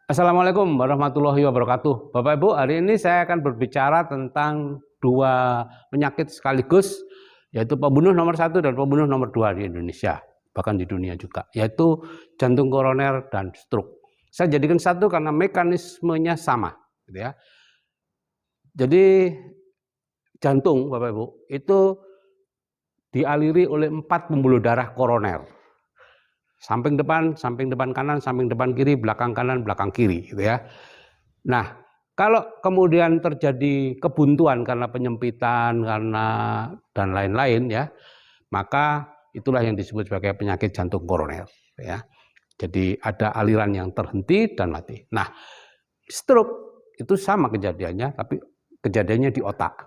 Assalamualaikum warahmatullahi wabarakatuh. Bapak Ibu, hari ini saya akan berbicara tentang dua penyakit sekaligus, yaitu pembunuh nomor satu dan pembunuh nomor dua di Indonesia, bahkan di dunia juga, yaitu jantung koroner dan stroke. Saya jadikan satu karena mekanismenya sama, gitu ya. Jadi jantung, Bapak Ibu, itu dialiri oleh 4 pembuluh darah koroner. Samping depan kanan, samping depan kiri, belakang kanan, belakang kiri, gitu ya. Nah, kalau kemudian terjadi kebuntuan karena penyempitan, karena dan lain-lain ya, maka itulah yang disebut sebagai penyakit jantung koroner, ya. Jadi ada aliran yang terhenti dan mati. Nah, stroke itu sama kejadiannya, tapi kejadiannya di otak,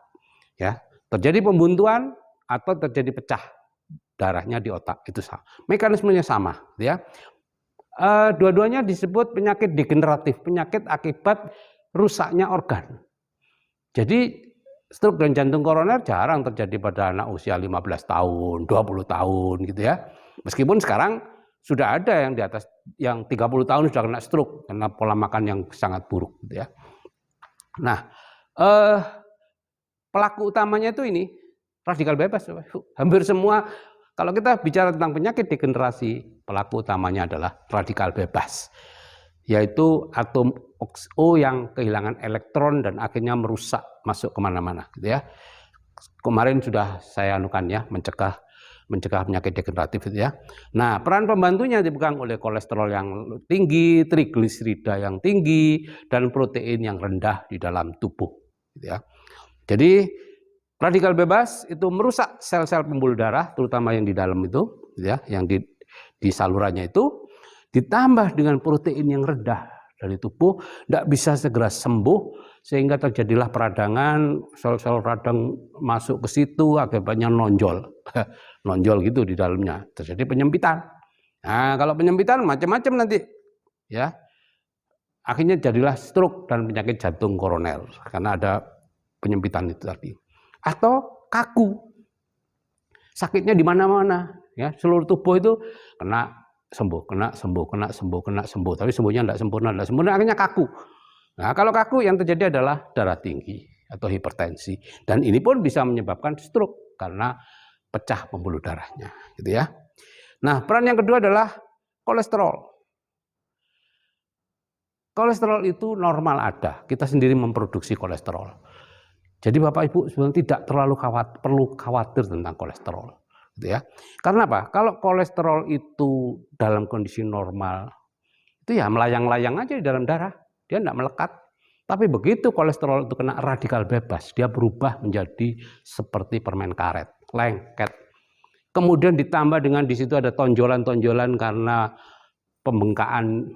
ya. Terjadi pembuntuan atau terjadi pecah darahnya di otak, itu sama. Mekanismenya sama, ya. Dua-duanya disebut penyakit degeneratif, penyakit akibat rusaknya organ. Jadi stroke dan jantung koroner jarang terjadi pada anak usia 15 tahun, 20 tahun gitu ya. Meskipun sekarang sudah ada yang di atas yang 30 tahun sudah kena stroke karena pola makan yang sangat buruk gitu ya. Nah, pelaku utamanya itu ini radikal bebas. Hampir semua, kalau kita bicara tentang penyakit degenerasi, pelaku utamanya adalah radikal bebas, yaitu atom O yang kehilangan elektron dan akhirnya merusak masuk kemana-mana, gitu ya. Kemarin sudah saya anukan ya, mencegah penyakit degeneratif itu ya. Nah, peran pembantunya dipegang oleh kolesterol yang tinggi, trigliserida yang tinggi, dan protein yang rendah di dalam tubuh, gitu ya. Jadi radikal bebas itu merusak sel-sel pembuluh darah, terutama yang di dalam itu, ya, yang di salurannya itu, ditambah dengan protein yang rendah dari tubuh, tidak bisa segera sembuh, sehingga terjadilah peradangan, sel-sel radang masuk ke situ, akibatnya nonjol, nonjol gitu di dalamnya, terjadi penyempitan. Nah, kalau penyempitan macam-macam nanti, ya, akhirnya jadilah stroke dan penyakit jantung koroner karena ada penyempitan itu tadi. Atau kaku, sakitnya di mana-mana, ya, seluruh tubuh itu kena sembuh, kena sembuh, kena sembuh, kena sembuh, tapi sembuhnya tidak sempurna, akhirnya kaku. Nah, kalau kaku yang terjadi adalah darah tinggi atau hipertensi, dan ini pun bisa menyebabkan stroke karena pecah pembuluh darahnya, gitu ya. Nah, peran yang kedua adalah kolesterol. Kolesterol itu normal ada, kita sendiri memproduksi kolesterol. Jadi Bapak Ibu sebenarnya tidak terlalu perlu khawatir tentang kolesterol, gitu ya. Karena apa? Kalau kolesterol itu dalam kondisi normal, itu ya melayang-layang aja di dalam darah, dia tidak melekat. Tapi begitu kolesterol itu kena radikal bebas, dia berubah menjadi seperti permen karet, lengket. Kemudian ditambah dengan di situ ada tonjolan-tonjolan karena pembengkakan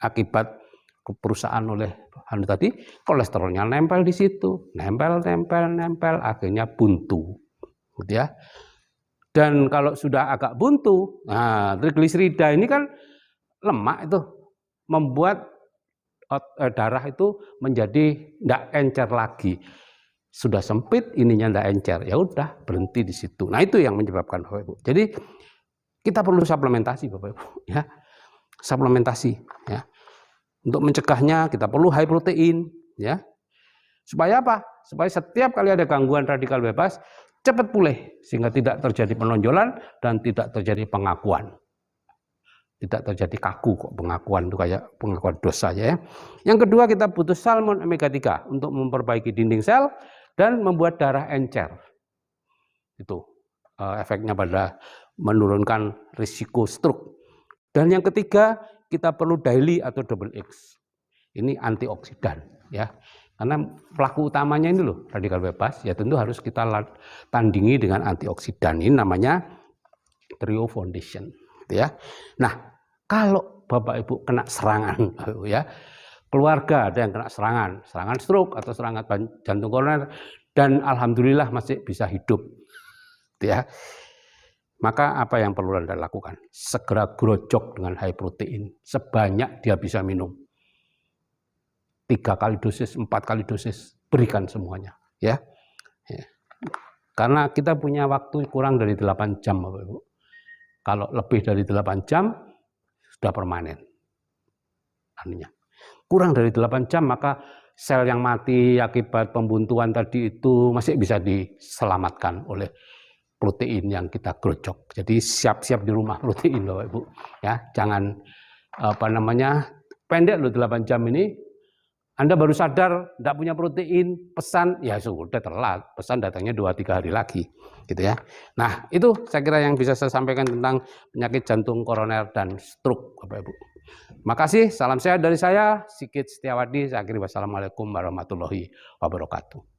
akibat keperusahaan oleh tadi, kolesterolnya nempel di situ, nempel, akhirnya buntu, gitu ya. Dan kalau sudah agak buntu, nah trigliserida ini kan lemak itu, membuat darah itu menjadi tidak encer lagi. Sudah sempit, ininya tidak encer, ya udah berhenti di situ. Nah itu yang menyebabkan Bapak Ibu. Jadi kita perlu suplementasi Bapak Ibu, ya, suplementasi, ya. Untuk mencegahnya kita perlu high protein, ya. Supaya apa? Supaya setiap kali ada gangguan radikal bebas cepat pulih sehingga tidak terjadi penonjolan dan tidak terjadi pengakuan. Tidak terjadi kaku kok, pengakuan itu kayak pengakuan dosa ya. Yang kedua, kita butuh salmon omega 3 untuk memperbaiki dinding sel dan membuat darah encer. Itu efeknya pada menurunkan risiko stroke. Dan yang ketiga, kita perlu daily atau double X. Ini antioksidan, ya. Karena pelaku utamanya ini loh, radikal bebas, ya tentu harus kita tandingi dengan antioksidan. Ini namanya Trio Foundation, gitu ya. Nah, kalau Bapak Ibu kena serangan, ya, keluarga ada yang kena serangan stroke atau serangan jantung koroner, dan alhamdulillah masih bisa hidup, gitu ya. Maka apa yang perlu Anda lakukan? Segera grojok dengan high protein sebanyak dia bisa minum. 3 kali dosis, 4 kali dosis, berikan semuanya, ya. Karena kita punya waktu kurang dari 8 jam Bapak Ibu. Kalau lebih dari 8 jam sudah permanen. Artinya. kurang dari 8 jam, maka sel yang mati akibat pembuntuan tadi itu masih bisa diselamatkan oleh protein yang kita gerojok. Jadi siap-siap di rumah protein Bapak Ibu. Ya, jangan pendek loh 8 jam ini. Anda baru sadar tidak punya protein, pesan, ya sudah telat. Pesan datangnya 2-3 hari lagi, gitu ya. Nah, itu saya kira yang bisa saya sampaikan tentang penyakit jantung koroner dan stroke, Bapak Ibu. Makasih, salam sehat dari saya, Sigit Setiawadi. Saya akhiri, wassalamualaikum warahmatullahi wabarakatuh.